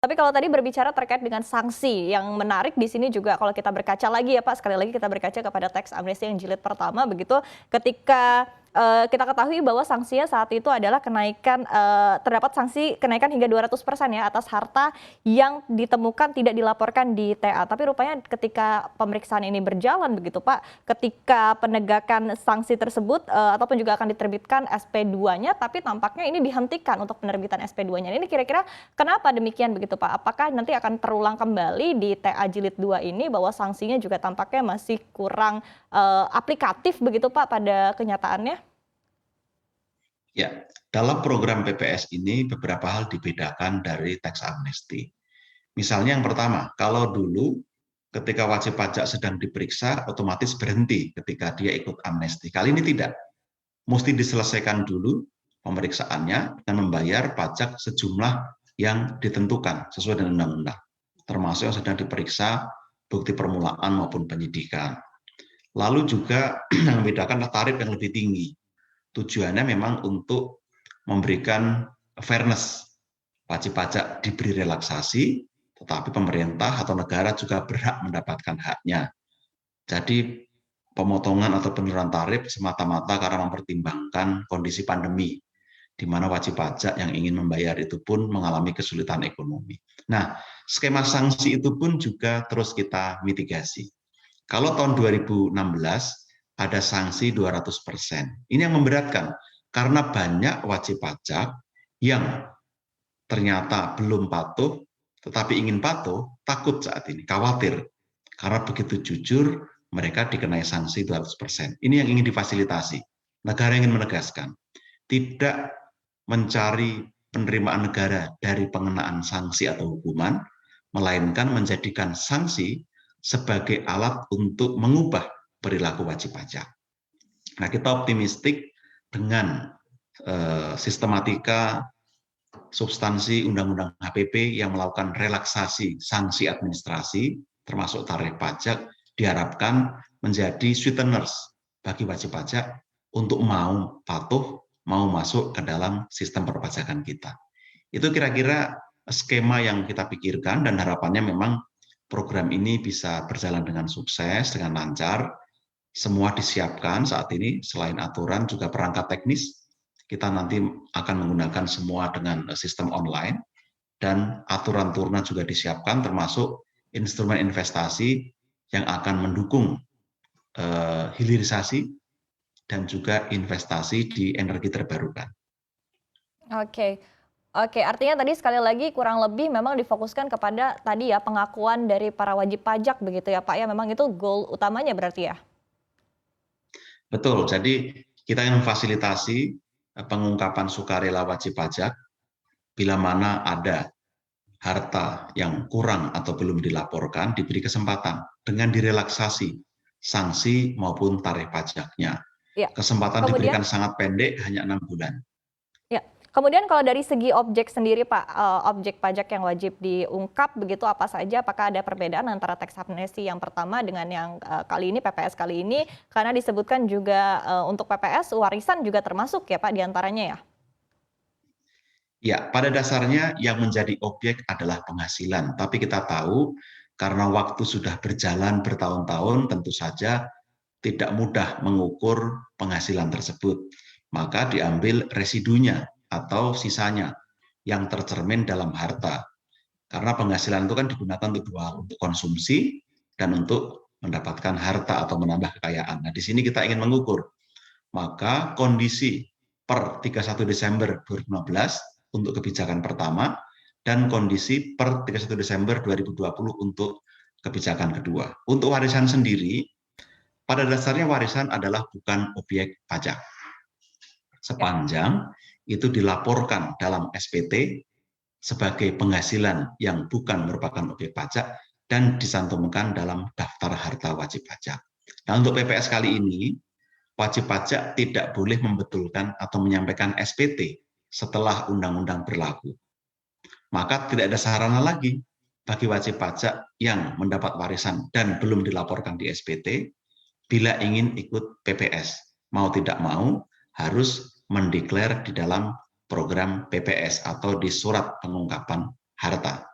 Tapi kalau tadi berbicara terkait dengan sanksi, yang menarik di sini juga kalau kita berkaca lagi ya Pak, sekali lagi kita berkaca kepada teks amnesti yang jilid pertama begitu, ketika kita ketahui bahwa sanksinya saat itu adalah kenaikan, terdapat sanksi kenaikan hingga 200% ya atas harta yang ditemukan tidak dilaporkan di TA. Tapi rupanya ketika pemeriksaan ini berjalan begitu Pak, ketika penegakan sanksi tersebut ataupun juga akan diterbitkan SP2-nya, tapi tampaknya ini dihentikan untuk penerbitan SP2-nya. Ini kira-kira kenapa demikian begitu Pak? Apakah nanti akan terulang kembali di TA Jilid 2 ini bahwa sanksinya juga tampaknya masih kurang aplikatif begitu Pak pada kenyataannya? Ya, dalam program PPS ini beberapa hal dibedakan dari teks amnesti. Misalnya yang pertama, kalau dulu ketika wajib pajak sedang diperiksa, otomatis berhenti ketika dia ikut amnesti. Kali ini tidak. Mesti diselesaikan dulu pemeriksaannya dan membayar pajak sejumlah yang ditentukan sesuai dengan undang-undang, termasuk yang sedang diperiksa, bukti permulaan maupun penyidikan. Lalu juga yang membedakan tarif yang lebih tinggi. Tujuannya memang untuk memberikan fairness. Wajib pajak diberi relaksasi, tetapi pemerintah atau negara juga berhak mendapatkan haknya. Jadi pemotongan atau penurunan tarif semata-mata karena mempertimbangkan kondisi pandemi, di mana wajib pajak yang ingin membayar itu pun mengalami kesulitan ekonomi. Nah, skema sanksi itu pun juga terus kita mitigasi. Kalau tahun 2016 ada sanksi 200%. Ini yang memberatkan, karena banyak wajib pajak yang ternyata belum patuh, tetapi ingin patuh, takut saat ini, khawatir. Karena begitu jujur, mereka dikenai sanksi 200%. Ini yang ingin difasilitasi. Negara ingin menegaskan, tidak mencari penerimaan negara dari pengenaan sanksi atau hukuman, melainkan menjadikan sanksi sebagai alat untuk mengubah perilaku wajib pajak. Nah, kita optimistik dengan sistematika substansi Undang-Undang HPP yang melakukan relaksasi sanksi administrasi, termasuk tarif pajak, diharapkan menjadi sweeteners bagi wajib pajak untuk mau patuh, mau masuk ke dalam sistem perpajakan kita. Itu kira-kira skema yang kita pikirkan dan harapannya memang program ini bisa berjalan dengan sukses, dengan lancar. Semua disiapkan saat ini, selain aturan juga perangkat teknis. Kita nanti akan menggunakan semua dengan sistem online, dan aturan turunnya juga disiapkan, termasuk instrumen investasi yang akan mendukung hilirisasi dan juga investasi di energi terbarukan. Oke. Oke, artinya tadi sekali lagi kurang lebih memang difokuskan kepada tadi ya pengakuan dari para wajib pajak begitu ya Pak ya, memang itu goal utamanya berarti ya? Betul, jadi kita ingin memfasilitasi pengungkapan sukarela wajib pajak bila mana ada harta yang kurang atau belum dilaporkan, diberi kesempatan dengan direlaksasi sanksi maupun tarif pajaknya. Iya. Kesempatan Kemudian diberikan sangat pendek, hanya 6 bulan. ya, kemudian kalau dari segi objek sendiri Pak, objek pajak yang wajib diungkap begitu apa saja? Apakah ada perbedaan antara teks amnesti yang pertama dengan yang kali ini, PPS kali ini? Karena disebutkan juga untuk PPS warisan juga termasuk ya Pak diantaranya ya? Ya, pada dasarnya yang menjadi objek adalah penghasilan. Tapi kita tahu karena waktu sudah berjalan bertahun-tahun, tentu saja tidak mudah mengukur penghasilan tersebut. Maka diambil residunya atau sisanya yang tercermin dalam harta. Karena penghasilan itu kan digunakan untuk dua, untuk konsumsi dan untuk mendapatkan harta atau menambah kekayaan. Nah, di sini kita ingin mengukur. Maka kondisi per 31 Desember 2015 untuk kebijakan pertama dan kondisi per 31 Desember 2020 untuk kebijakan kedua. Untuk warisan sendiri, pada dasarnya warisan adalah bukan objek pajak. Sepanjang itu dilaporkan dalam SPT sebagai penghasilan yang bukan merupakan objek pajak dan dicantumkan dalam daftar harta wajib pajak. Nah, untuk PPS kali ini, wajib pajak tidak boleh membetulkan atau menyampaikan SPT setelah undang-undang berlaku. Maka tidak ada sarana lagi bagi wajib pajak yang mendapat warisan dan belum dilaporkan di SPT bila ingin ikut PPS. Mau tidak mau harus mendeklar di dalam program PPS atau di surat pengungkapan harta.